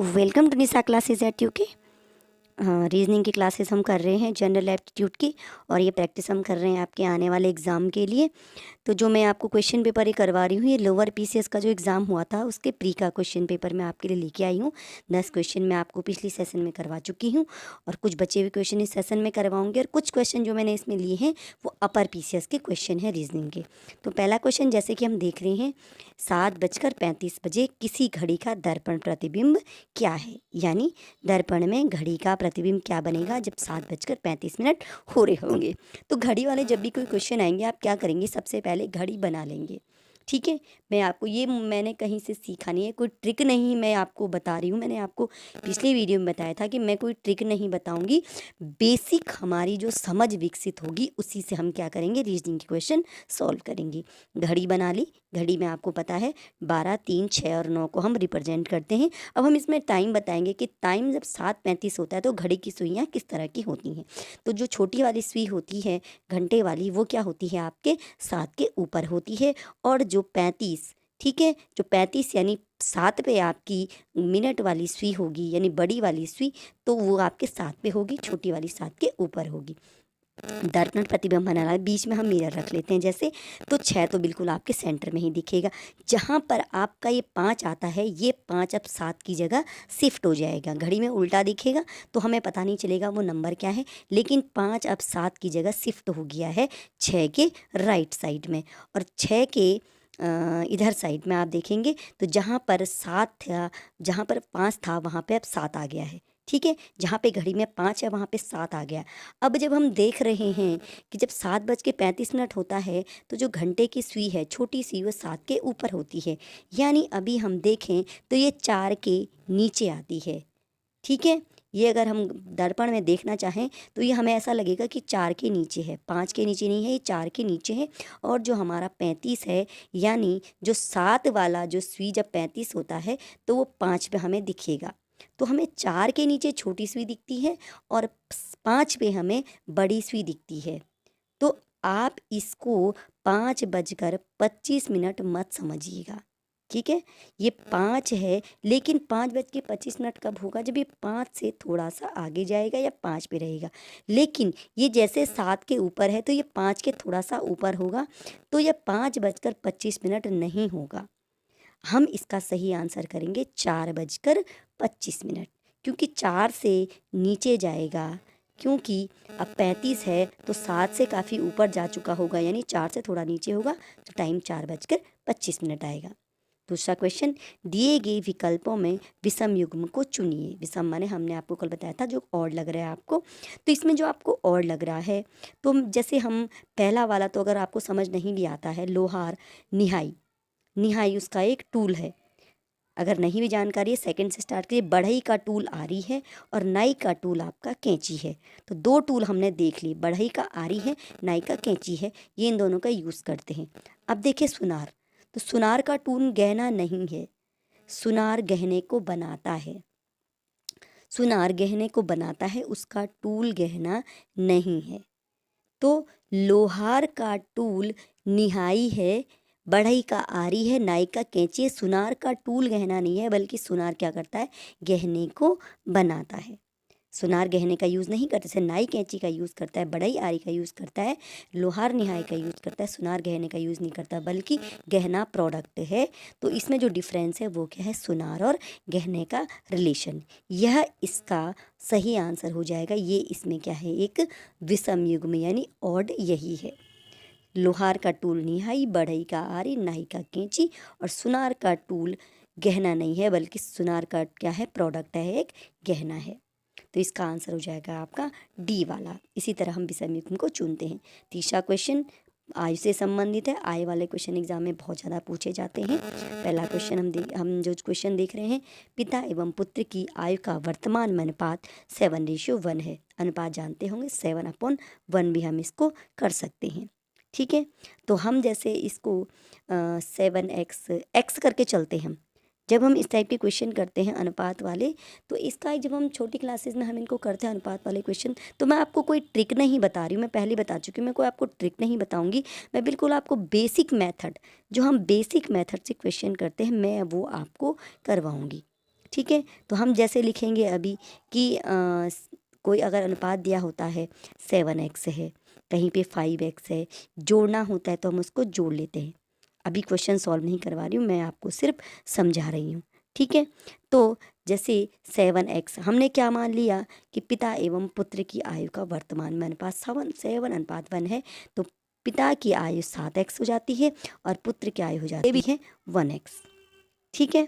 Welcome to Nisha classes at UK. Reasoning की classes हम कर रहे हैं जनरल एप्टीट्यूड की, और ये प्रैक्टिस हम कर रहे हैं आपके आने वाले एग्ज़ाम के लिए। तो जो मैं आपको क्वेश्चन पेपर ही करवा रही हूँ, ये लोअर पीसीएस का जो एग्ज़ाम हुआ था उसके प्री का क्वेश्चन पेपर मैं आपके लिए लेके आई हूँ। 10 क्वेश्चन मैं आपको पिछली सेशन में करवा चुकी हूँ, और कुछ बचे हुए क्वेश्चन इस सेशन में करवाऊँगी, और कुछ क्वेश्चन जो मैंने इसमें लिए हैं वो अपर पीसीएस के क्वेश्चन हैं रीजनिंग के। तो पहला क्वेश्चन जैसे कि हम देख रहे हैं, 7:35 किसी घड़ी का दर्पण प्रतिबिंब क्या है। यानी दर्पण में घड़ी का प्रतिबिंब क्या बनेगा जब 7:35 हो रहे होंगे। तो घड़ी वाले जब भी कोई क्वेश्चन आएंगे आप क्या करेंगे, सबसे पहले घड़ी बना लेंगे। ठीक है, मैं आपको ये मैंने कहीं से सीखा नहीं है, कोई ट्रिक नहीं मैं आपको बता रही हूँ। मैंने आपको पिछले वीडियो में बताया था कि मैं कोई ट्रिक नहीं बताऊंगी, बेसिक हमारी जो समझ विकसित होगी उसी से हम क्या करेंगे, रीजनिंग के क्वेश्चन सॉल्व करेंगे। घड़ी बना ली, घड़ी में आपको पता है 12, 3, 6 और 9 को हम रिप्रेजेंट करते हैं। अब हम इसमें टाइम बताएंगे कि टाइम जब 7:35 होता है तो घड़ी की सुइयाँ किस तरह की होती हैं। तो जो छोटी वाली सुई होती है घंटे वाली, वो क्या होती है, आपके 7 के ऊपर होती है। और जो 35, ठीक है, जो 35 यानी 7 पे आपकी मिनट वाली सुई होगी, यानी बड़ी वाली सुई, तो वो आपके 7 पे होगी, छोटी वाली 7 के ऊपर होगी। दर्पण प्रतिबिंब बनाना है, बीच में हम मिरर रख लेते हैं जैसे, तो 6 तो बिल्कुल आपके सेंटर में ही दिखेगा। जहाँ पर आपका ये 5 आता है, ये 5 अब 7 की जगह शिफ्ट हो जाएगा। घड़ी में उल्टा दिखेगा तो हमें पता नहीं चलेगा वो नंबर क्या है, लेकिन 5 अब 7 की जगह शिफ्ट हो गया है 6 के राइट साइड में। और 6 के इधर साइड में आप देखेंगे तो जहाँ पर 7 था, जहाँ पर 5 था, वहाँ पे अब 7 आ गया है। ठीक है, जहाँ पे घड़ी में 5 है वहाँ पे 7 आ गया। अब जब हम देख रहे हैं कि जब 7:35 होता है तो जो घंटे की सुई है छोटी सी, वो 7 के ऊपर होती है। यानी अभी हम देखें तो ये 4 के नीचे आती है। ठीक है, ये अगर हम दर्पण में देखना चाहें तो ये हमें ऐसा लगेगा कि 4 के नीचे है, 5 के नीचे नहीं है, ये 4 के नीचे है। और जो हमारा 35 है, यानी जो 7 वाला जो सुई जब 35 होता है तो वो 5 पे हमें दिखेगा। तो हमें 4 के नीचे छोटी सुई दिखती है और 5 पे हमें बड़ी सुई दिखती है। तो आप इसको 5:25 मत समझिएगा। ठीक है, ये 5 है, लेकिन 5:25 कब होगा, जब ये 5 से थोड़ा सा आगे जाएगा या 5 पे रहेगा। लेकिन ये जैसे 7 के ऊपर है तो ये 5 के थोड़ा सा ऊपर होगा, तो ये 5:25 नहीं होगा। हम इसका सही आंसर करेंगे 4:25, क्योंकि 4 से नीचे जाएगा। क्योंकि अब 35 है तो 7 से काफ़ी ऊपर जा चुका होगा, यानी 4 से थोड़ा नीचे होगा, तो टाइम 4:25 आएगा। दूसरा क्वेश्चन, दिए गए विकल्पों में विषम युग्म को चुनिए। विषम माने हमने आपको कल बताया था जो और लग रहा है आपको, तो इसमें जो आपको और लग रहा है, तो जैसे हम पहला वाला तो अगर आपको समझ नहीं भी आता है, लोहार निहाई, निहाई उसका एक टूल है। अगर नहीं भी जानकारी है, सेकंड से स्टार्ट करिए। बढ़ई का टूल आरी है और नाई का टूल आपका कैंची है। तो 2 टूल हमने देख लिए, बढ़ई का आरी है, नाई का कैंची है, ये इन दोनों का यूज़ करते हैं। अब देखिए सुनार, तो सुनार का टूल गहना नहीं है, सुनार गहने को बनाता है। सुनार गहने को बनाता है, उसका टूल गहना नहीं है। तो लोहार का टूल निहाई है, बढ़ई का आरी है, नाई का कैंची है। सुनार का टूल गहना नहीं है, बल्कि सुनार क्या करता है, गहने को बनाता है। सुनार गहने का यूज़ नहीं करता, जैसे नाई कैंची का यूज़ करता है, बढ़ई आरी का यूज़ करता है, लोहार निहाई का यूज़ करता है, सुनार गहने का यूज़ नहीं करता, बल्कि गहना प्रोडक्ट है। तो इसमें जो डिफरेंस है वो क्या है, सुनार और गहने का रिलेशन। यह इसका सही आंसर हो जाएगा। ये इसमें क्या है, एक विषम युग्म यानी ऑड, यही है। लोहार का टूल निहाई, बढ़ई का आरी, नाई का कैंची, और सुनार का टूल गहना नहीं है, बल्कि सुनार का क्या है, प्रोडक्ट है, एक गहना है। तो इसका आंसर हो जाएगा आपका डी वाला। इसी तरह हम विषम युग्म को चुनते हैं। तीसरा क्वेश्चन आयु से संबंधित है। आय वाले क्वेश्चन एग्जाम में बहुत ज़्यादा पूछे जाते हैं। पहला क्वेश्चन हम जो क्वेश्चन देख रहे हैं, पिता एवं पुत्र की आयु का वर्तमान में अनुपात 7:1 है। अनुपात जानते होंगे, 7/1 भी हम इसको कर सकते हैं। ठीक है, तो हम जैसे इसको 7x करके चलते हैं। जब हम इस टाइप के क्वेश्चन करते हैं अनुपात वाले, तो इसका जब हम छोटी क्लासेस में हम इनको करते हैं अनुपात वाले क्वेश्चन, तो मैं आपको कोई ट्रिक नहीं बता रही हूँ, मैं पहले बता चुकी हूँ, मैं कोई आपको ट्रिक नहीं बताऊँगी। मैं बिल्कुल आपको बेसिक मेथड, जो हम बेसिक मेथड से क्वेश्चन करते हैं, मैं वो आपको करवाऊँगी। ठीक है। तो हम जैसे लिखेंगे अभी कि कोई अगर अनुपात दिया होता है 7x है, कहीं पे 5x है, जोड़ना होता है तो हम उसको जोड़ लेते हैं। अभी क्वेश्चन सॉल्व नहीं करवा रही हूँ, मैं आपको सिर्फ समझा रही हूँ, ठीक है। तो जैसे 7x हमने क्या मान लिया कि पिता एवं पुत्र की आयु का वर्तमान में अनुपात 7:1 है, तो पिता की आयु 7x हो जाती है और पुत्र की आयु हो जाती है 1x, ठीक है।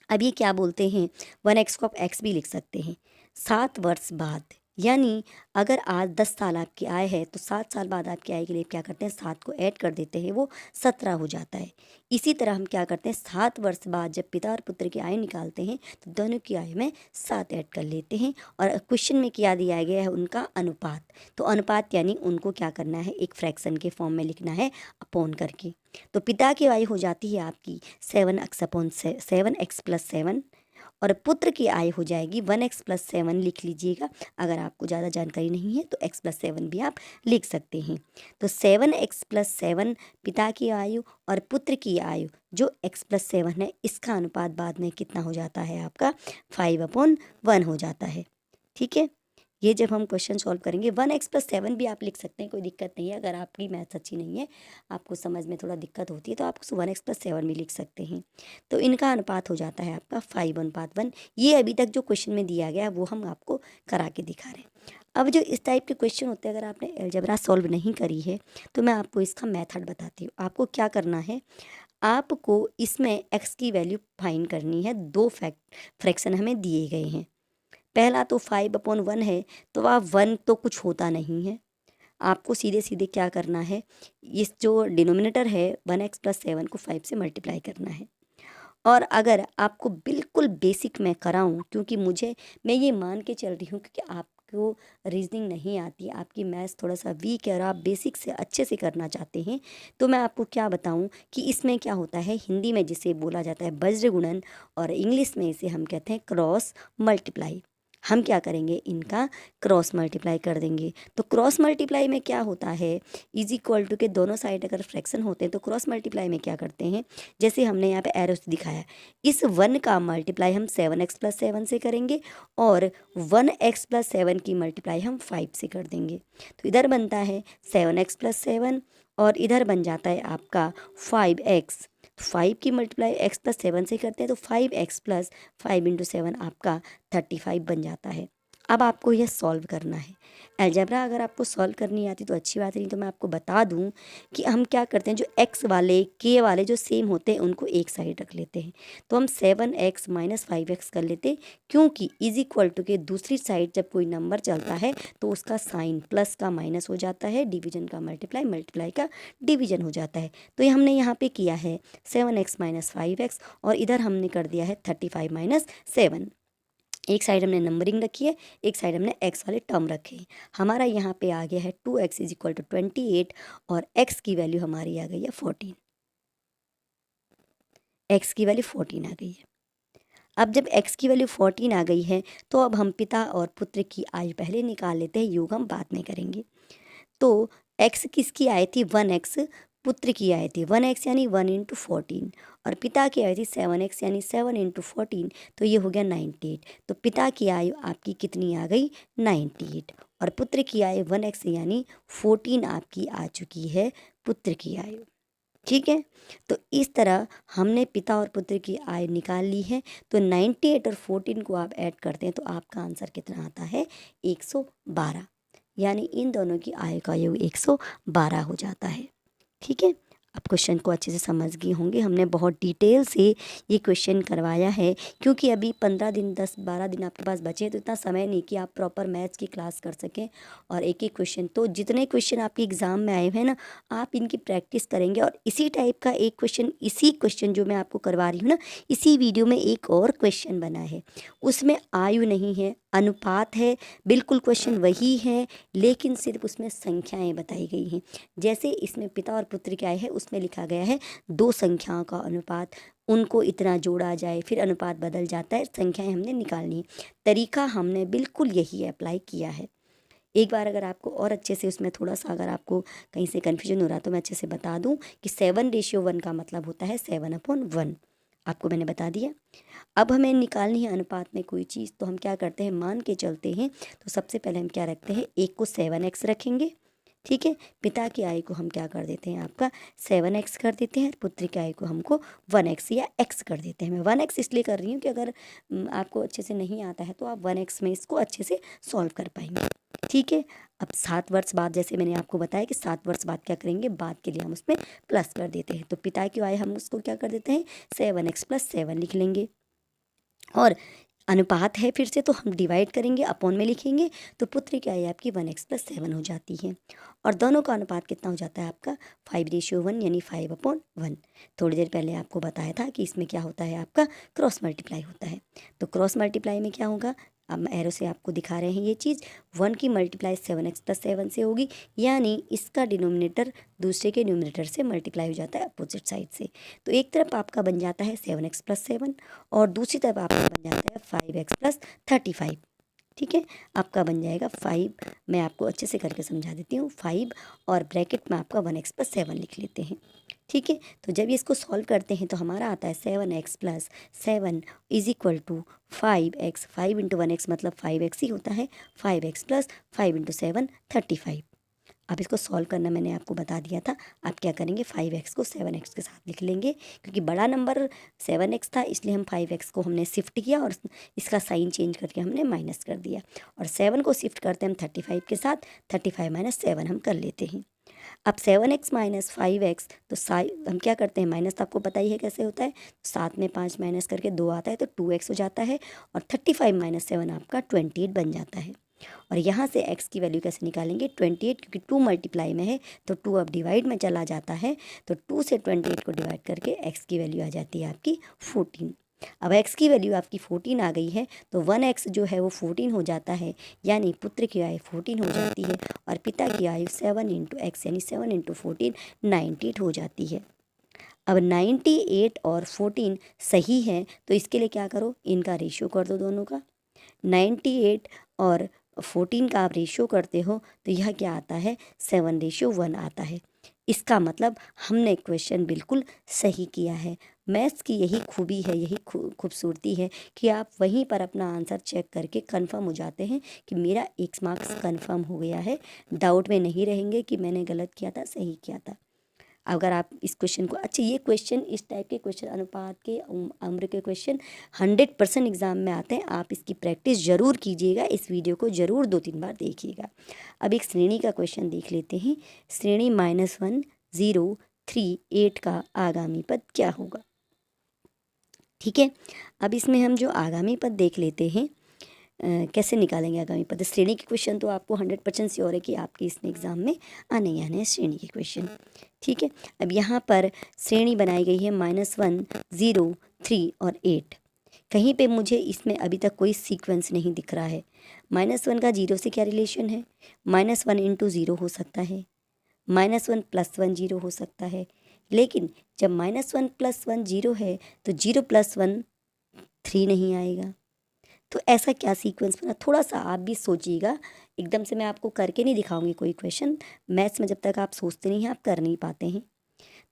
अब ये क्या बोलते हैं, 1x को आप x भी लिख सकते हैं। 7 वर्ष बाद, यानी अगर आज 10 साल आपकी आय है तो 7 साल बाद आपकी आय के लिए क्या करते हैं, 7 को ऐड कर देते हैं, वो 17 हो जाता है। इसी तरह हम क्या करते हैं, 7 वर्ष बाद जब पिता और पुत्र की आय निकालते हैं तो दोनों की आय में 7 ऐड कर लेते हैं। और क्वेश्चन में क्या दिया गया है, उनका अनुपात, तो अनुपात यानी उनको क्या करना है, एक फ्रैक्शन के फॉर्म में लिखना है अपॉन करके। तो पिता की आयु हो जाती है आपकी 7x + 7 और पुत्र की आय हो जाएगी 1x + 7 लिख लीजिएगा। अगर आपको ज़्यादा जानकारी नहीं है तो x + 7 भी आप लिख सकते हैं। तो 7x + 7 पिता की आयु और पुत्र की आयु जो x + 7 है, इसका अनुपात बाद में कितना हो जाता है आपका 5/1 हो जाता है, ठीक है। ये जब हम क्वेश्चन सॉल्व करेंगे 1x + 7 भी आप लिख सकते हैं, कोई दिक्कत नहीं है। अगर आपकी मैथ्स अच्छी नहीं है, आपको समझ में थोड़ा दिक्कत होती है तो आप 1x + 7 भी लिख सकते हैं। तो इनका अनुपात हो जाता है आपका 5:1। ये अभी तक जो क्वेश्चन में दिया गया है वो हम आपको करा के दिखा रहे हैं। अब जो इस टाइप के क्वेश्चन होते हैं, अगर आपने अलजेब्रा सॉल्व नहीं करी है तो मैं आपको इसका मेथड बताती हूँ। आपको क्या करना है, आपको इसमें x की वैल्यू फाइंड करनी है। 2 फ्रैक्शन हमें दिए गए हैं। पहला तो 5/1 है, तो वह 1 तो कुछ होता नहीं है। आपको सीधे सीधे क्या करना है, इस जो डिनोमिनेटर है 1x + 7 को 5 से मल्टीप्लाई करना है। और अगर आपको बिल्कुल बेसिक मैं कराऊं, क्योंकि मैं ये मान के चल रही हूँ क्योंकि आपको रीजनिंग नहीं आती, आपकी मैथ्स थोड़ा सा वीक है और आप बेसिक से अच्छे से करना चाहते हैं, तो मैं आपको क्या बताऊं कि इसमें क्या होता है, हिंदी में जिसे बोला जाता है वज्र गुणन और इंग्लिश में इसे हम कहते हैं क्रॉस मल्टीप्लाई। हम क्या करेंगे, इनका क्रॉस मल्टीप्लाई कर देंगे। तो क्रॉस मल्टीप्लाई में क्या होता है, इज इक्वल टू के दोनों साइड अगर फ्रैक्शन होते हैं तो क्रॉस मल्टीप्लाई में क्या करते हैं, जैसे हमने यहाँ पे एरो से दिखाया, इस 1 का मल्टीप्लाई हम 7x + 7 से करेंगे और 1x + 7 की मल्टीप्लाई हम 5 से कर देंगे। तो इधर बनता है 7x + 7 और इधर बन जाता है आपका 5x। 5 की मल्टीप्लाई x + 7 से करते हैं तो 5x + 5 × 7 आपका 35 बन जाता है। अब आपको यह सॉल्व करना है। अलजेब्रा अगर आपको सॉल्व करनी आती तो अच्छी बात, नहीं तो मैं आपको बता दूं कि हम क्या करते हैं, जो x वाले k वाले जो सेम होते हैं उनको एक साइड रख लेते हैं। तो हम 7x - 5x कर लेते, क्योंकि इज इक्वल टू के दूसरी साइड जब कोई नंबर चलता है तो उसका साइन प्लस का माइनस हो जाता है, डिवीजन का मल्टीप्लाई, मल्टीप्लाई का डिवीजन हो जाता है। तो ये हमने यहाँ पे किया है 7x - 5x और इधर हमने कर दिया है 35 - 7। एक साइड हमने नंबरिंग रखी है, एक साइड हमने x वाले टर्म रखे हैं। हमारा यहाँ पे आ गया है 2x = 28 और x की वैल्यू हमारी आ गई है 14। x की वैल्यू 14 आ गई है। अब जब x की वैल्यू 14 आ गई है तो अब हम पिता और पुत्र की आयु पहले निकाल लेते हैं, योग हम बाद में करेंगे। तो x किसकी आई थी, 1x, पुत्र की आई थी 1x यानी 1 × 14 और पिता की आई थी 7x यानी 7 × 14, तो ये हो गया 98। तो पिता की आयु आपकी कितनी आ गई, 98 और पुत्र की आयु 1x यानी 14 आपकी आ चुकी है पुत्र की आयु, ठीक है। तो इस तरह हमने पिता और पुत्र की आयु निकाल ली है। तो 98 और 14 को आप ऐड करते हैं तो आपका आंसर कितना आता है, 112, यानी इन दोनों की आयु का योग 112 हो जाता है, ठीक है। आप क्वेश्चन को अच्छे से समझ गए होंगे, हमने बहुत डिटेल से ये क्वेश्चन करवाया है, क्योंकि अभी 15 दिन 10-12 दिन आपके पास बचे हैं, तो इतना समय नहीं कि आप प्रॉपर मैथ्स की क्लास कर सकें और एक एक क्वेश्चन, तो जितने क्वेश्चन आपके एग्ज़ाम में आए हुए हैं ना, आप इनकी प्रैक्टिस करेंगे। और इसी टाइप का एक क्वेश्चन, इसी क्वेश्चन जो मैं आपको करवा रही हूँ ना, इसी वीडियो में एक और क्वेश्चन बना है, उसमें आयु नहीं है, अनुपात है, बिल्कुल क्वेश्चन वही है, लेकिन सिर्फ उसमें संख्याएं बताई गई हैं। जैसे इसमें पिता और पुत्र क्या है, उसमें लिखा गया है 2 संख्याओं का अनुपात, उनको इतना जोड़ा जाए, फिर अनुपात बदल जाता है, संख्याएं हमने निकालनी है। तरीका हमने बिल्कुल यही अप्लाई किया है। एक बार अगर आपको और अच्छे से उसमें थोड़ा सा अगर आपको कहीं से कन्फ्यूजन हो रहा है तो मैं अच्छे से बता दूं कि 7:1 का मतलब होता है 7/1। आपको मैंने बता दिया। अब हमें निकालनी है अनुपात में कोई चीज़, तो हम क्या करते हैं, मान के चलते हैं। तो सबसे पहले हम क्या रखते हैं, एक को 7x रखेंगे, ठीक है। पिता की आयु को हम क्या कर देते हैं, आपका 7x कर देते हैं। पुत्री की आयु को हमको 1x या x कर देते हैं। मैं 1x इसलिए कर रही हूँ कि अगर आपको अच्छे से नहीं आता है तो आप 1x में इसको अच्छे से सॉल्व कर पाएंगे, ठीक है। अब 7 वर्ष बाद, जैसे मैंने आपको बताया कि 7 वर्ष बाद क्या करेंगे, बाद के लिए हम उसमें प्लस कर देते हैं। तो पिता की आयु हम उसको क्या कर देते हैं, 7x + 7 लिख लेंगे। और अनुपात है फिर से, तो हम डिवाइड करेंगे, अपॉन में लिखेंगे। तो पुत्री की आयु आपकी 1x + 7 हो जाती है। और दोनों का अनुपात कितना हो जाता है आपका 5:1, यानी 5/1। थोड़ी देर पहले आपको बताया था कि इसमें क्या होता है, आपका क्रॉस मल्टीप्लाई होता है। तो क्रॉस मल्टीप्लाई में क्या होगा, अब एरो से आपको दिखा रहे हैं ये चीज़, 1 की मल्टीप्लाई 7x + 7 से होगी, यानी इसका डिनोमिनेटर दूसरे के न्यूमरेटर से मल्टीप्लाई हो जाता है अपोजिट साइड से। तो एक तरफ आपका बन जाता है 7x + 7 और दूसरी तरफ आपका बन जाता है 5x + 35, ठीक है। आपका बन जाएगा 5, मैं आपको अच्छे से करके समझा देती हूँ, 5 और ब्रैकेट में आपका 1x + 7 लिख लेते हैं, ठीक है। तो जब इसको सॉल्व करते हैं तो हमारा आता है 7x + 7 = 5x। 5 × 1x मतलब 5x ही होता है, 5x + 5 × 7 35। अब इसको सॉल्व करना मैंने आपको बता दिया था। आप क्या करेंगे, 5x को 7x के साथ लिख लेंगे, क्योंकि बड़ा नंबर 7x था, इसलिए हम 5x को हमने शिफ्ट किया और इसका साइन चेंज करके हमने माइनस कर दिया। और 7 को शिफ्ट करते हैं हम 35 के साथ, 35 - 7 हम कर लेते हैं। अब 7x - 5x, तो हम क्या करते हैं, माइनस तो आपको पता ही है कैसे होता है। 7 में 5 माइनस करके 2 आता है तो 2x हो जाता है, और 35 - 7 आपका 28 बन जाता है। और यहाँ से x की वैल्यू कैसे निकालेंगे, 28, क्योंकि 2 मल्टीप्लाई में है तो 2 अब डिवाइड में चला जाता है, तो 2 से 28 को डिवाइड करके x की वैल्यू आ जाती है आपकी 14। अब x की वैल्यू आपकी 14 आ गई है, तो 1x जो है वो 14 हो जाता है, यानी पुत्र की आयु 14 हो जाती है, और पिता की आयु 7 × x यानी 7 × 14 98 हो जाती है। अब 98 और 14 सही है, तो इसके लिए क्या करो, इनका रेशियो कर दो दोनों का। 98 और 14 का आप रेशियो करते हो तो यह क्या आता है, 7:1 आता है। इसका मतलब हमने क्वेश्चन बिल्कुल सही किया है। मैथ्स की यही खूबी है, यही खूबसूरती है कि आप वहीं पर अपना आंसर चेक करके कंफर्म हो जाते हैं कि मेरा x मार्क्स कंफर्म हो गया है। डाउट में नहीं रहेंगे कि मैंने गलत किया था, सही किया था। अगर आप इस क्वेश्चन को, अच्छा ये क्वेश्चन, इस टाइप के क्वेश्चन, अनुपात के, उम्र के क्वेश्चन 100% एग्ज़ाम में आते हैं। आप इसकी प्रैक्टिस ज़रूर कीजिएगा, इस वीडियो को ज़रूर 2-3 बार देखिएगा। अब एक श्रेणी का क्वेश्चन देख लेते हैं। श्रेणी -1 0 3 8 का आगामी पद क्या होगा, ठीक है। अब इसमें हम जो आगामी पद देख लेते हैं, कैसे निकालेंगे आगामी पद। श्रेणी के क्वेश्चन तो आपको 100% श्योर है कि आपके इसमें एग्ज़ाम में आने ही आने हैं श्रेणी के क्वेश्चन, ठीक है। अब यहाँ पर श्रेणी बनाई गई है -1 0 3 और 8। कहीं पे मुझे इसमें अभी तक कोई सीक्वेंस नहीं दिख रहा है। -1 का 0 से क्या रिलेशन है, -1 × 0 हो सकता है, -1 + 1 0 हो सकता है। लेकिन जब -1 + 1 0 है तो 0 + 1 3 नहीं आएगा। तो ऐसा क्या सीक्वेंस बना, थोड़ा सा आप भी सोचिएगा। एकदम से मैं आपको करके नहीं दिखाऊंगी कोई क्वेश्चन। मैथ्स में जब तक आप सोचते नहीं हैं, आप कर नहीं पाते हैं।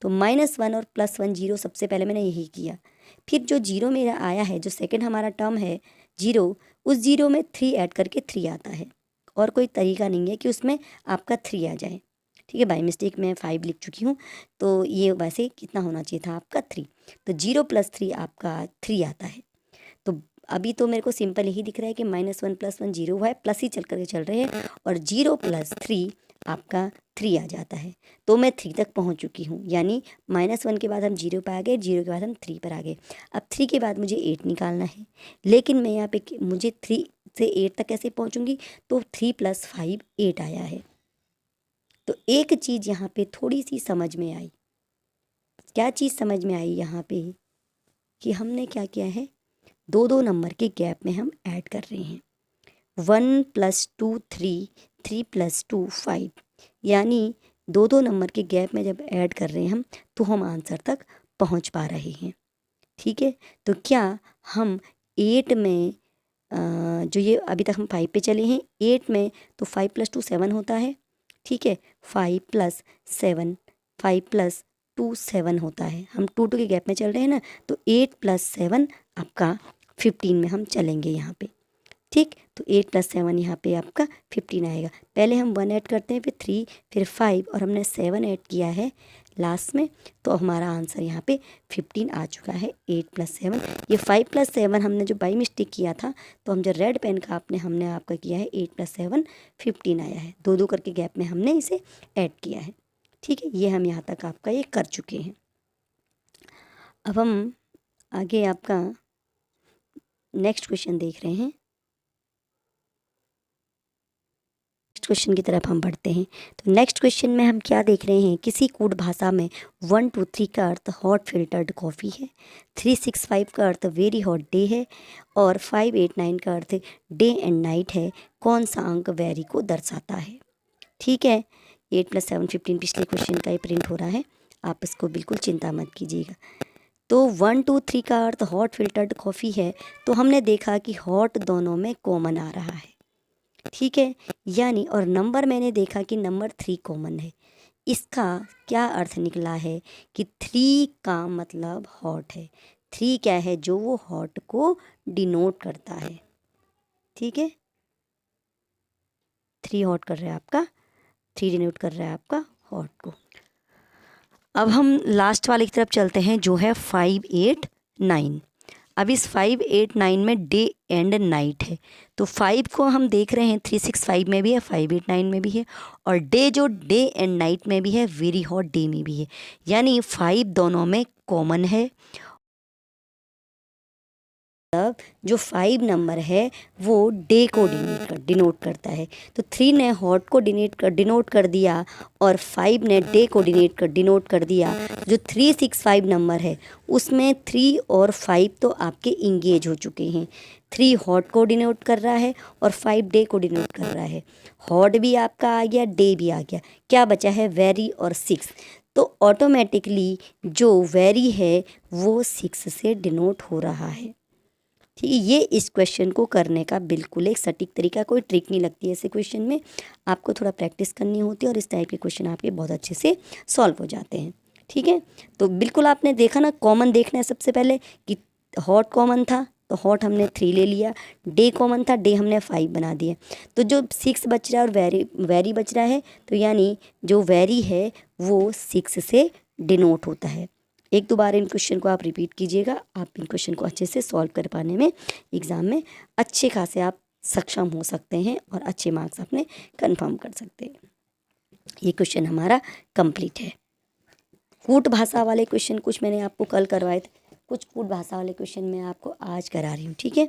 तो -1 और +1 0, सबसे पहले मैंने यही किया। फिर जो 0 मेरा आया है, जो सेकंड हमारा टर्म है 0, उस 0 में 3 ऐड करके 3 आता है, और कोई तरीका नहीं है कि उसमें आपका 3 आ जाए, ठीक है। बाई मिस्टेक मैं 5 लिख चुकी हूँ, तो ये वैसे कितना होना चाहिए था आपका 3। तो 0 + 3 आपका 3 आता है। तो अभी तो मेरे को सिंपल यही दिख रहा है कि -1 + 1 0 हुआ है, प्लस ही चल रहे हैं, और 0 + 3 आपका 3 आ जाता है। तो मैं 3 तक पहुंच चुकी हूं, यानी -1 के बाद हम 0 पर आ गए, 0 के बाद हम 3 पर आ गए। अब 3 के बाद मुझे 8 निकालना है, लेकिन मैं यहाँ पे मुझे 3 से 8 तक कैसे पहुँचूँगी, तो 3 + 5 8 आया है। तो एक चीज़ यहाँ पे थोड़ी सी समझ में आई। क्या चीज़ समझ में आई यहाँ पे, कि हमने क्या किया है, 2-2 नंबर के गैप में हम ऐड कर रहे हैं। 1 + 2 3, 3 + 2 5, यानी 2-2 नंबर के गैप में जब ऐड कर रहे हैं हम, तो हम आंसर तक पहुंच पा रहे हैं, ठीक है। तो क्या हम 8 में जो ये अभी तक हम 5 पे चले हैं, 8 में तो 5 + 2 7 होता है, ठीक है। 5 + 7, 5 + टू 7 होता है। हम 2 2 के गैप में चल रहे हैं ना, तो 8 + 7 आपका 15 में हम चलेंगे यहाँ पे। ठीक, तो 8 + 7 यहाँ पे आपका 15 आएगा। पहले हम 1 ऐड करते हैं, फिर 3, फिर 5 और हमने 7 ऐड किया है लास्ट में, तो हमारा आंसर यहाँ पे 15 आ चुका है। 8 + 7, ये 5 + 7 हमने जो बाई मिस्टेक किया था, तो हम जो रेड पेन का हमने आपका किया है 8 + 7 15 आया है। 2 2 करके गैप में हमने इसे ऐड किया है। ठीक है, ये हम यहाँ तक आपका ये कर चुके हैं। अब हम आगे आपका नेक्स्ट क्वेश्चन देख रहे हैं। क्वेश्चन की तरफ हम बढ़ते हैं। तो नेक्स्ट क्वेश्चन में हम क्या देख रहे हैं, किसी कूट भाषा में 1 2 3 का अर्थ हॉट फिल्टर्ड कॉफ़ी है, 3 6 5 का अर्थ वेरी हॉट डे है और 5 8 9 का अर्थ डे एंड नाइट है। कौन सा अंक वेरी को दर्शाता है? ठीक है, 8 + 7 15 पिछले क्वेश्चन का ही प्रिंट हो रहा है, आप इसको बिल्कुल चिंता मत कीजिएगा। तो 1 2 3 का अर्थ हॉट फिल्टर्ड कॉफ़ी है, तो हमने देखा कि हॉट दोनों में कॉमन आ रहा है। ठीक है, यानी और नंबर मैंने देखा कि नंबर 3 कॉमन है। इसका क्या अर्थ निकला है कि 3 का मतलब हॉट है। 3 क्या है, जो वो हॉट को डिनोट करता है। ठीक है, 3 हॉट कर रहा है आपका, 3 डिनोट कर रहा है आपका हॉट को। अब हम लास्ट वाले की तरफ चलते हैं, जो है 5 8 9। अब इस 5 8 9 में डे एंड नाइट है, तो 5 को हम देख रहे हैं 3 6 5 में भी है, 5 8 9 में भी है, और डे जो डे एंड नाइट में भी है, वेरी हॉट डे में भी है, यानी 5 दोनों में कॉमन है। मतलब जो 5 नंबर है वो डे को डिनोट करता है, तो 3 ने हॉट को डिनोट कर दिया और 5 ने डे को डिनोट कर दिया। जो 3 6 5 नंबर है उसमें 3 और 5 तो आपके इंगेज हो चुके हैं। 3 हॉट को डिनोट कर रहा है और 5 डे को डिनोट कर रहा है। हॉट भी आपका आ गया, डे भी आ गया, क्या बचा है वेरी और 6। तो ऑटोमेटिकली जो वेरी है वो 6 से डिनोट हो रहा है। ठीक है, ये इस क्वेश्चन को करने का बिल्कुल एक सटीक तरीका, कोई ट्रिक नहीं लगती है ऐसे क्वेश्चन में, आपको थोड़ा प्रैक्टिस करनी होती है और इस टाइप के क्वेश्चन आपके बहुत अच्छे से सॉल्व हो जाते हैं। ठीक है, तो बिल्कुल आपने देखा ना, कॉमन देखना है सबसे पहले कि हॉट कॉमन था, तो हॉट हमने 3 ले लिया, डे कॉमन था, डे हमने 5 बना दिया, तो जो 6 बच रहा है और वेरी बच रहा है, तो यानी जो वेरी है वो 6 से डिनोट होता है। एक दो बार इन क्वेश्चन को आप रिपीट कीजिएगा, आप इन क्वेश्चन को अच्छे से सॉल्व कर पाने में एग्ज़ाम में अच्छे खासे आप सक्षम हो सकते हैं और अच्छे मार्क्स अपने कंफर्म कर सकते हैं। ये क्वेश्चन हमारा कंप्लीट है। कूट भाषा वाले क्वेश्चन कुछ मैंने आपको कल करवाए थे, कुछ कूट भाषा वाले क्वेश्चन मैं आपको आज करा रही हूँ। ठीक है,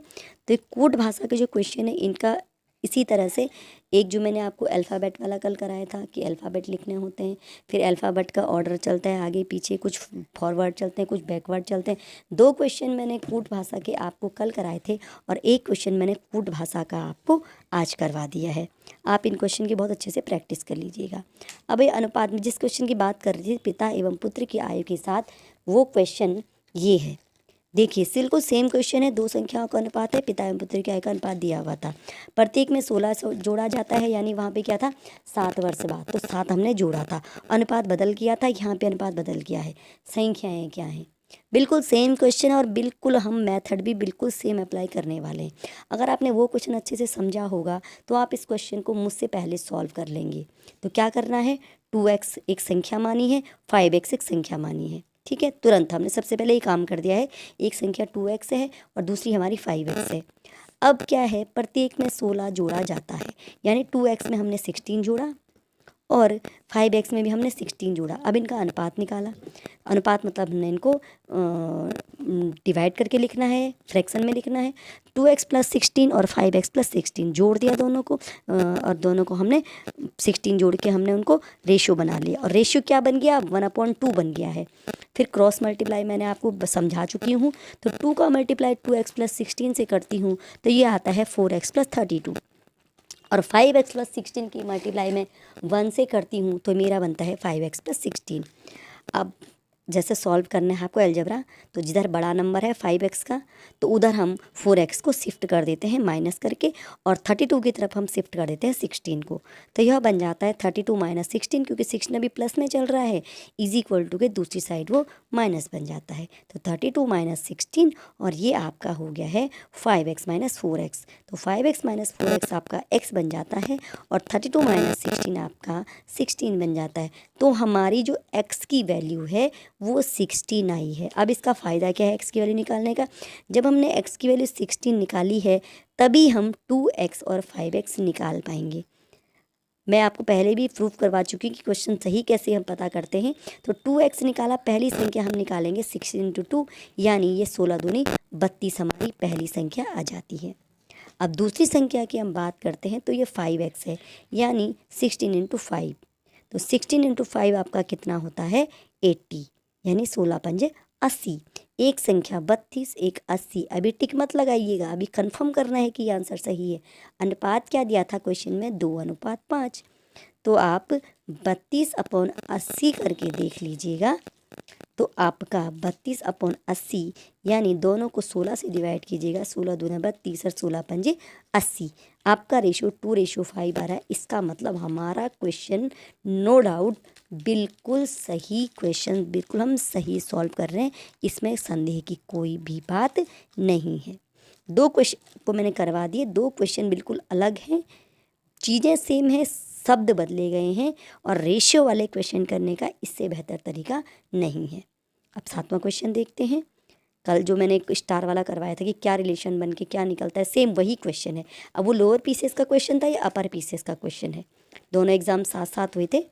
तो कूट भाषा के जो क्वेश्चन है इनका इसी तरह से, एक जो मैंने आपको अल्फ़ाबेट वाला कल कराया था कि अल्फ़ाबेट लिखने होते हैं, फिर अल्फ़ाबेट का ऑर्डर चलता है आगे पीछे, कुछ फॉरवर्ड चलते हैं, कुछ बैकवर्ड चलते हैं। 2 क्वेश्चन मैंने कूट भाषा के आपको कल कराए थे और एक क्वेश्चन मैंने कूट भाषा का आपको आज करवा दिया है। आप इन क्वेश्चन की बहुत अच्छे से प्रैक्टिस कर लीजिएगा। अब ये अनुपात में जिस क्वेश्चन की बात कर रही थी, पिता एवं पुत्र की आयु के साथ, वो क्वेश्चन ये है। देखिए बिल्कुल सेम क्वेश्चन है, 2 संख्याओं का अनुपात है, पिता एवं पुत्र की आयु का अनुपात दिया हुआ था, प्रत्येक में 16 जोड़ा जाता है, यानी वहाँ पे क्या था 7 वर्ष बाद, तो 7 हमने जोड़ा था, अनुपात बदल किया था, यहाँ पे अनुपात बदल किया है, संख्याएँ क्या हैं, बिल्कुल सेम क्वेश्चन है और बिल्कुल हम मेथड भी बिल्कुल सेम अप्लाई करने वाले हैं। अगर आपने वो क्वेश्चन अच्छे से समझा होगा तो आप इस क्वेश्चन को मुझसे पहले सॉल्व कर लेंगे। तो क्या करना है, 2x एक संख्या मानी है, 5x एक संख्या मानी है। ठीक है, तुरंत हमने सबसे पहले ये काम कर दिया है, एक संख्या 2x है और दूसरी हमारी 5x है। अब क्या है, प्रत्येक में 16 जोड़ा जाता है, यानी 2x में हमने 16 जोड़ा और 5x में भी हमने 16 जोड़ा। अब इनका अनुपात निकाला, अनुपात मतलब हमने इनको डिवाइड करके लिखना है, फ्रैक्शन में लिखना है। 2x + 16 और 5x + 16 जोड़ दिया दोनों को, और दोनों को हमने 16 जोड़ के हमने उनको रेशियो बना लिया, और रेशियो क्या बन गया, 1/2 बन गया है। फिर क्रॉस मल्टीप्लाई मैंने आपको समझा चुकी हूँ, तो 2 का मल्टीप्लाई 2x + 16 से करती हूँ तो ये आता है 4x + 32, और 5x + 16 की मल्टीप्लाई में 1 से करती हूँ तो मेरा बनता है 5x + 16। अब जैसे सॉल्व करना है आपको अलजेब्रा, तो जिधर बड़ा नंबर है 5x का तो उधर हम 4x को शिफ्ट कर देते हैं माइनस करके, और 32 की तरफ हम शिफ्ट कर देते हैं 16 को। तो यह बन जाता है 32 माइनस 16, क्योंकि 16 अभी प्लस में चल रहा है, इज इक्वल टू के दूसरी साइड वो माइनस बन जाता है। तो 32 माइनस 16, और ये आपका हो गया है 5x माइनस 4x। तो 5x माइनस 4x आपका x बन जाता है, और 32 माइनस 16 आपका 16 बन जाता है। तो हमारी जो x की वैल्यू है वो 16 आई है। अब इसका फ़ायदा क्या है x की वैल्यू निकालने का? जब हमने x की वैल्यू 16 निकाली है तभी हम 2x और 5x निकाल पाएंगे। मैं आपको पहले भी प्रूफ करवा चुकी कि क्वेश्चन सही कैसे हम पता करते हैं। तो 2x निकाला, पहली संख्या हम निकालेंगे 16 इंटू 2, यानी ये 16 दूनी 32 हमारी पहली संख्या आ जाती है। अब दूसरी संख्या की हम बात करते हैं, तो ये 5x है, यानी 16 इंटू 5। तो 16 इंटू 5 आपका कितना होता है 80, यानी 16 पंजे 80। एक संख्या 32, एक 80। अभी टिक मत लगाइएगा, अभी कंफर्म करना है कि ये आंसर सही है। अनुपात क्या दिया था क्वेश्चन में? 2:5। तो आप 32/80 करके देख लीजिएगा, तो आपका 32/80, यानी दोनों को 16 से डिवाइड कीजिएगा, 16 दूना 32 और 16 पंजे 80। आपका रेशो 2:5 आ रहा है। इसका मतलब हमारा क्वेश्चन नो डाउट बिल्कुल सही क्वेश्चन, बिल्कुल हम सही सॉल्व कर रहे हैं, इसमें संदेह की कोई भी बात नहीं है। 2 क्वेश्चन को मैंने करवा दिए, 2 क्वेश्चन बिल्कुल अलग हैं, चीज़ें सेम हैं, शब्द बदले गए हैं, और रेशियो वाले क्वेश्चन करने का इससे बेहतर तरीका नहीं है। अब 7वां क्वेश्चन देखते हैं। कल जो मैंने एक स्टार वाला करवाया था कि क्या रिलेशन बन के क्या निकलता है, सेम वही क्वेश्चन है। अब वो लोअर पीसेस का क्वेश्चन था, या अपर पीसेस का क्वेश्चन है। दोनों एग्ज़ाम साथ साथ हुए थे,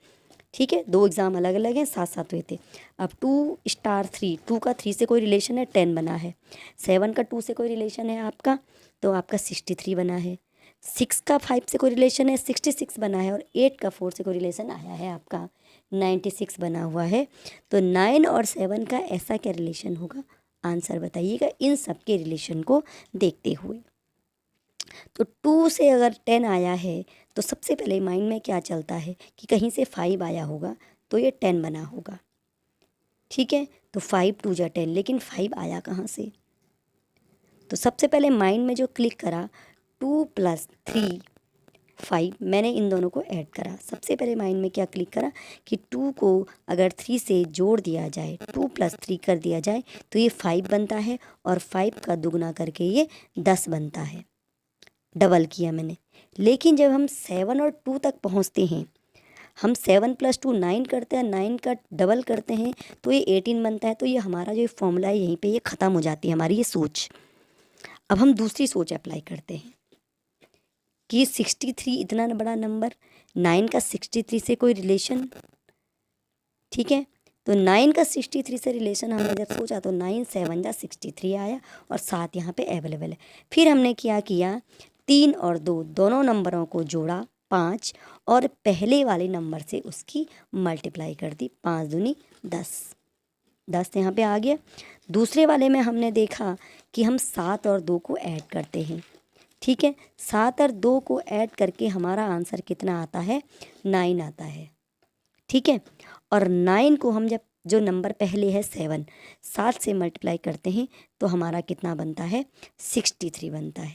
ठीक है, 2 एग्ज़ाम अलग अलग हैं, साथ साथ हुए थे। अब 2*3, 2 का 3 से कोई रिलेशन है, 10 बना है। 7 का 2 से कोई रिलेशन है आपका, तो आपका 63 बना है। 6 का 5 से कोई रिलेशन है, 66 बना है। और 8 का 4 से कोई रिलेशन आया है आपका, 96 बना हुआ है। तो 9 और 7 का ऐसा क्या रिलेशन होगा? आंसर बताइएगा इन सब के रिलेशन को देखते हुए। तो 2 से अगर 10 आया है तो सबसे पहले माइंड में क्या चलता है कि कहीं से 5 आया होगा, तो ये 10 बना होगा, ठीक है। तो 5 2 जा 10, लेकिन 5 आया कहाँ से? तो सबसे पहले माइंड में जो क्लिक करा, 2 + 3 5, मैंने इन दोनों को ऐड करा। सबसे पहले माइंड में क्या क्लिक करा कि 2 को अगर 3 से जोड़ दिया जाए, 2 + 3 कर दिया जाए, तो ये 5 बनता है, और 5 का दुगना करके ये 10 बनता है। डबल किया मैंने। लेकिन जब हम 7 और 2 तक पहुंचते हैं, हम 7 + 2 9 करते हैं, 9 का डबल करते हैं, तो ये 18 बनता है। तो ये हमारा जो फॉर्मूला है यहीं पे ये ख़त्म हो जाती है हमारी ये सोच। अब हम दूसरी सोच अप्लाई करते हैं कि 63 इतना बड़ा नंबर, 9 का 63 से कोई रिलेशन, ठीक है। तो 9 का 63 से रिलेशन हमने जब सोचा तो 9 7 जा 63 आया, और 7 यहाँ पे अवेलेबल है। फिर हमने क्या किया, 3 और 2 दोनों नंबरों को जोड़ा 5, और पहले वाले नंबर से उसकी मल्टीप्लाई कर दी, 5 दूनी 10, 10 यहाँ पे आ गया। दूसरे वाले में हमने देखा कि हम 7 और 2 को ऐड करते हैं, ठीक है। 7 और 2 को ऐड करके हमारा आंसर कितना आता है? 9 आता है, ठीक है। और 9 को हम जब जो नंबर पहले है 7 से मल्टीप्लाई करते हैं तो हमारा कितना बनता है? 63 बनता है,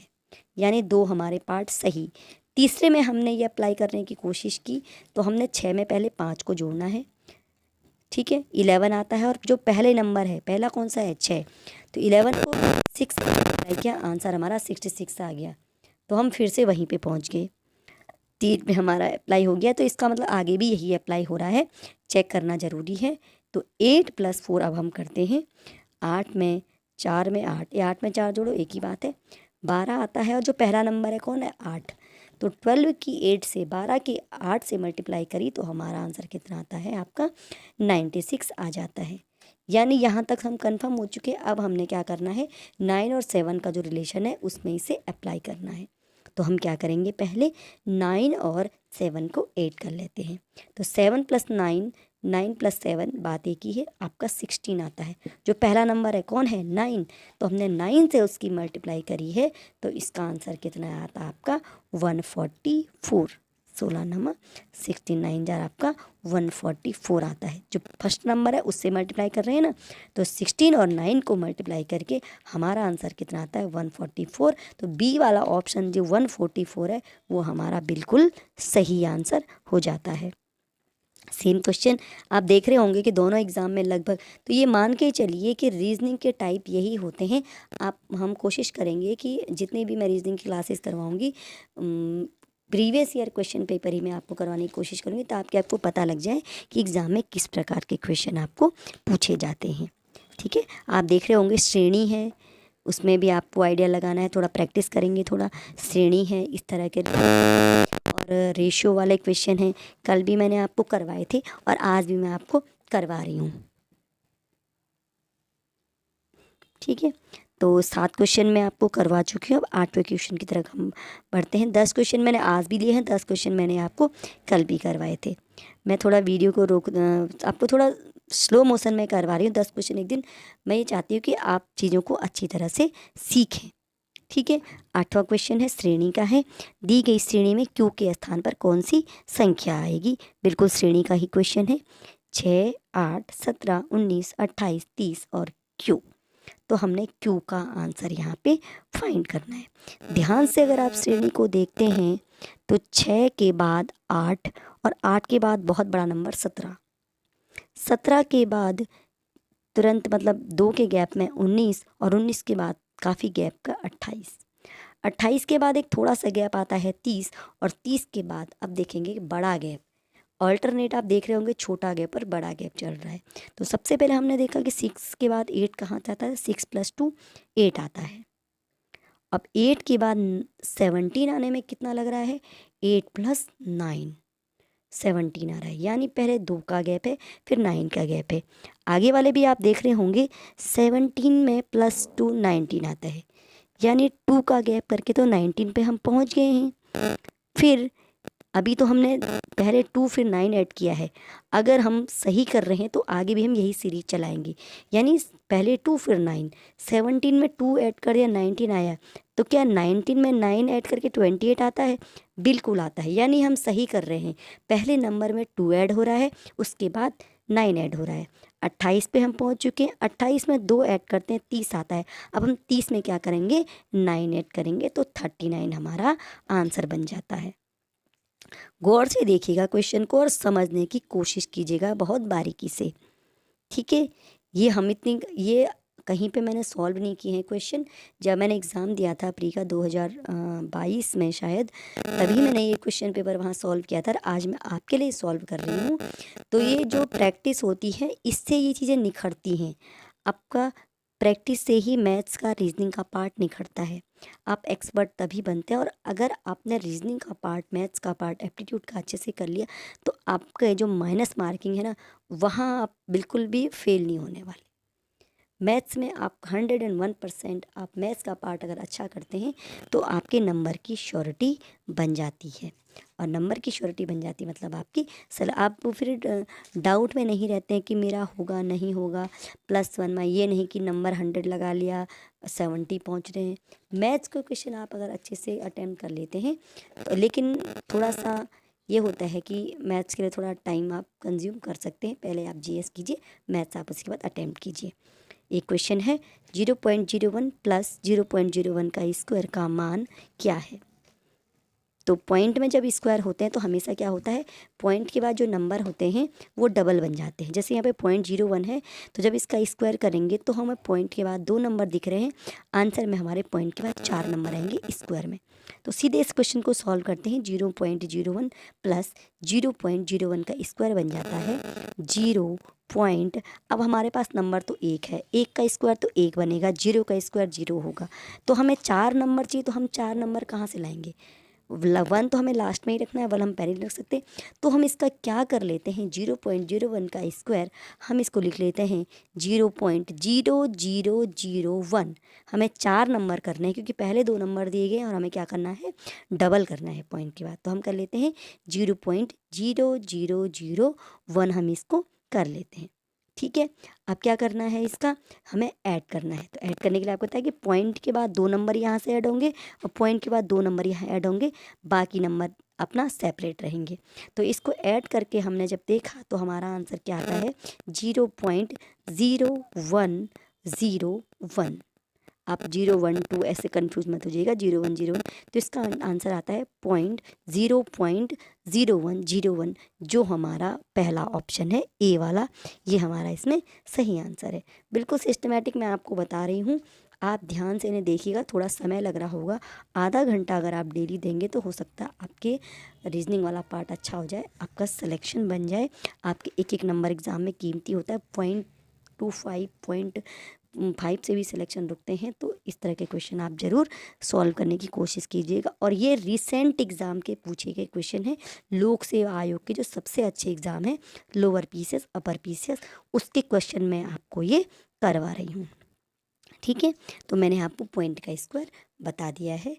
यानी 2 हमारे पार्ट सही। तीसरे में हमने ये अप्लाई करने की कोशिश की, तो हमने 6 में पहले 5 को जोड़ना है, ठीक है, 11 आता है। और जो पहले नंबर है, पहला कौन सा है? 6, तो 11 को 6 से मल्टीप्लाई किया, आंसर हमारा 66 आ गया। तो हम फिर से वहीं पे पहुंच गए, 3 में हमारा अप्लाई हो गया। तो इसका मतलब आगे भी यही अप्लाई हो रहा है, चेक करना ज़रूरी है। तो 8 + 4 अब हम करते हैं, 8 में 4 में 8, ये 8 में 4 जोड़ो, एक ही बात है, 12 आता है। और जो पहला नंबर है कौन है? 8। तो 12 की 8 से, 12 की 8 से मल्टीप्लाई करी तो हमारा आंसर कितना आता है आपका? 96 आ जाता है। यानी यहाँ तक हम कंफर्म हो चुके हैं। अब हमने क्या करना है, 9 और 7 का जो रिलेशन है उसमें इसे अप्लाई करना है। तो हम क्या करेंगे, पहले 9 और 7 को ऐड कर लेते हैं। तो 7 + 9, 9 + 7, बात एक ही है, आपका 16 आता है। जो पहला नंबर है कौन है? 9, तो हमने 9 से उसकी मल्टीप्लाई करी है, तो इसका आंसर कितना आता है आपका? 144। 16 नंबर 69 जार आपका 144 आता है। जो फर्स्ट नंबर है उससे मल्टीप्लाई कर रहे हैं ना, तो 16 और 9 को मल्टीप्लाई करके हमारा आंसर कितना आता है 144। तो बी वाला ऑप्शन जो 144 है वो हमारा बिल्कुल सही आंसर हो जाता है। सेम क्वेश्चन आप देख रहे होंगे कि दोनों एग्ज़ाम में लगभग, तो ये मान के चलिए कि रीजनिंग के टाइप यही होते हैं। हम कोशिश करेंगे कि जितने भी मैं रीजनिंग की क्लासेस करवाऊंगी प्रीवियस ईयर क्वेश्चन पेपर ही मैं आपको करवाने की कोशिश करूँगी, ताकि आपको पता लग जाए कि एग्ज़ाम में किस प्रकार के क्वेश्चन आपको पूछे जाते हैं। ठीक है, आप देख रहे होंगे श्रेणी है, उसमें भी आपको आइडिया लगाना है, थोड़ा प्रैक्टिस करेंगे। थोड़ा श्रेणी है इस तरह के, और रेशियो वाले क्वेश्चन हैं, कल भी मैंने आपको करवाए थे और आज भी मैं आपको करवा रही हूँ। ठीक है, तो 7 क्वेश्चन मैं आपको करवा चुकी हूँ। अब 8वें क्वेश्चन की तरफ हम बढ़ते हैं। 10 क्वेश्चन मैंने आज भी लिए हैं, 10 क्वेश्चन मैंने आपको कल भी करवाए थे। मैं थोड़ा वीडियो को आपको थोड़ा स्लो मोशन में करवा रही हूँ। 10 क्वेश्चन एक दिन। मैं ये चाहती हूँ कि आप चीज़ों को अच्छी तरह से सीखें। ठीक है, 8वां क्वेश्चन है, श्रेणी का है। दी गई श्रेणी में क्यू के स्थान पर कौन सी संख्या आएगी। बिल्कुल श्रेणी का ही क्वेश्चन है। 6, 8, 17, 19, 28, 30 और क्यू। तो हमने क्यू का आंसर यहाँ पे फाइंड करना है। ध्यान से अगर आप श्रेणी को देखते हैं तो 6 के बाद 8 और 8 के बाद बहुत बड़ा नंबर 17, 17 के बाद तुरंत मतलब 2 के गैप में 19 और 19 के बाद काफ़ी गैप का 28, 28 के बाद एक थोड़ा सा गैप आता है 30 और 30 के बाद अब देखेंगे बड़ा गैप। ऑल्टरनेट आप देख रहे होंगे, छोटा गैप और बड़ा गैप चल रहा है। तो सबसे पहले हमने देखा कि 6 के बाद 8 कहाँ जाता है, 6 + 2 8 आता है। अब 8 के बाद 17 आने में कितना लग रहा है, 8 + 9 17 आ रहा है। यानी पहले 2 का गैप है, फिर 9 का गैप है। आगे वाले भी आप देख रहे होंगे, 17 में +2 19 आता है। यानी 2 का गैप करके तो 19 पे हम पहुंच गए हैं। फिर अभी तो हमने पहले 2 फिर 9 ऐड किया है। अगर हम सही कर रहे हैं तो आगे भी हम यही सीरीज चलाएंगे। यानी पहले 2 फिर 9, 17 में 2 ऐड कर दिया 19 आया। तो क्या 19 में 9 ऐड करके 28 आता है? बिल्कुल आता है। यानी हम सही कर रहे हैं। पहले नंबर में 2 ऐड हो रहा है, उसके बाद 9 ऐड हो रहा है। 28 पे हम पहुंच चुके हैं। 28 में 2 ऐड करते हैं, 30 आता है। अब हम 30 में क्या करेंगे, 9 ऐड करेंगे तो 39 हमारा आंसर बन जाता है। गौर से देखिएगा क्वेश्चन को और समझने की कोशिश कीजिएगा बहुत बारीकी से। ठीक है, ये कहीं पे मैंने सॉल्व नहीं किए हैं क्वेश्चन। जब मैंने एग्ज़ाम दिया था प्री का 2022 में शायद, तभी मैंने ये क्वेश्चन पेपर वहाँ सॉल्व किया था। आज मैं आपके लिए सॉल्व कर रही हूँ। तो ये जो प्रैक्टिस होती है इससे ये चीज़ें निखरती हैं। आपका प्रैक्टिस से ही मैथ्स का रीजनिंग का पार्ट निखरता है। आप एक्सपर्ट तभी बनते हैं। और अगर आपने रीजनिंग का पार्ट, मैथ्स का पार्ट, एप्टीट्यूड का अच्छे से कर लिया तो आपका जो माइनस मार्किंग है ना, वहाँ आप बिल्कुल भी फेल नहीं होने वाले। मैथ्स में आप 101% आप मैथ्स का पार्ट अगर अच्छा करते हैं तो आपके नंबर की श्योरिटी बन जाती है। और नंबर की श्योरिटी बन जाती मतलब आप फिर डाउट में नहीं रहते हैं कि मेरा होगा नहीं होगा। +1 में ये नहीं कि नंबर 100 लगा लिया 70 पहुंच रहे हैं। मैथ्स का क्वेश्चन आप अगर अच्छे से अटेम्प्ट कर लेते हैं तो, लेकिन थोड़ा सा ये होता है कि मैथ्स के लिए थोड़ा टाइम आप कंज्यूम कर सकते हैं। पहले आप जीएस कीजिए, मैथ्स आप उसके बाद अटेम्प्ट कीजिए। एक क्वेश्चन है, 0.01 + 0.01 का स्क्वायर का मान क्या है। तो पॉइंट में जब स्क्वायर होते हैं तो हमेशा क्या होता है, पॉइंट के बाद जो नंबर होते हैं वो डबल बन जाते हैं। जैसे यहाँ पे 0.01 है, तो जब इसका स्क्वायर करेंगे तो हमें पॉइंट के बाद 2 नंबर दिख रहे हैं, आंसर में हमारे पॉइंट के बाद 4 नंबर आएंगे स्क्वायर में। तो सीधे इस क्वेश्चन को सॉल्व करते हैं। 0.01 + 0.01 का स्क्वायर बन जाता है 0 पॉइंट। अब हमारे पास नंबर तो 1 है, 1 का स्क्वायर तो 1 बनेगा, 0 का स्क्वायर 0 होगा। तो हमें 4 नंबर चाहिए, तो हम 4 नंबर कहाँ से लाएंगे। 1 तो हमें लास्ट में ही रखना है, 1 हम पहले रख सकते हैं। तो हम इसका क्या कर लेते हैं, 0.01 का स्क्वायर हम इसको लिख लेते हैं 0.0001। हमें 4 नंबर करने हैं क्योंकि पहले 2 नंबर दिए गए और हमें क्या करना है, डबल करना है पॉइंट के बाद। तो हम कर लेते हैं 0.0001 हम इसको कर लेते हैं। ठीक है, अब क्या करना है, इसका हमें ऐड करना है। तो ऐड करने के लिए आपको पता है कि पॉइंट के बाद 2 नंबर यहाँ से ऐड होंगे और पॉइंट के बाद 2 नंबर यहाँ ऐड होंगे। बाकी नंबर अपना सेपरेट रहेंगे। तो इसको ऐड करके हमने जब देखा तो हमारा आंसर क्या आता है 0.0101। आप 012 ऐसे कंफ्यूज मत हो जाइएगा, 0101। तो इसका आंसर आता है 0.0101, जो हमारा पहला ऑप्शन है ए वाला, ये हमारा इसमें सही आंसर है। बिल्कुल सिस्टमेटिक मैं आपको बता रही हूँ, आप ध्यान से इन्हें देखिएगा। थोड़ा समय लग रहा होगा, आधा घंटा अगर आप डेली देंगे तो हो सकता है आपके रीजनिंग वाला पार्ट अच्छा हो जाए, आपका सिलेक्शन बन जाए। आपके एक एक नंबर एग्ज़ाम में कीमती होता है, 0.25 से भी सिलेक्शन रुकते हैं। तो इस तरह के क्वेश्चन आप ज़रूर सॉल्व करने की कोशिश कीजिएगा। और ये रिसेंट एग्ज़ाम के पूछे गए क्वेश्चन हैं, लोक सेवा आयोग के जो सबसे अच्छे एग्ज़ाम है लोअर पीसीएस अपर पीसीएस, उसके क्वेश्चन मैं आपको ये करवा रही हूँ। ठीक है, तो मैंने आपको पॉइंट का स्क्वायर बता दिया है।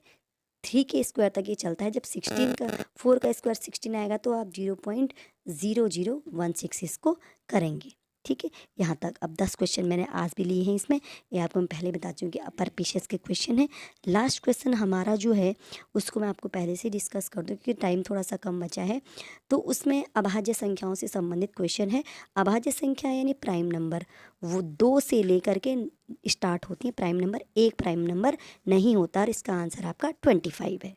3 के स्क्वायर तक ये चलता है। जब 4 का स्क्वायर 16 आएगा तो आप 0.0016 इसको करेंगे। ठीक है, यहाँ तक। अब 10 क्वेश्चन मैंने आज भी लिए हैं इसमें, ये आपको मैं पहले बता चुकी हूँ कि अपर पीसीएस के क्वेश्चन है। लास्ट क्वेश्चन हमारा जो है उसको मैं आपको पहले से डिस्कस कर दूँ क्योंकि टाइम थोड़ा सा कम बचा है। तो उसमें अभाज्य संख्याओं से संबंधित क्वेश्चन है। अभाज्य संख्या यानी प्राइम नंबर, वो 2 से लेकर के स्टार्ट होती है प्राइम नंबर, एक प्राइम नंबर नहीं होता। और इसका आंसर आपका 25 है।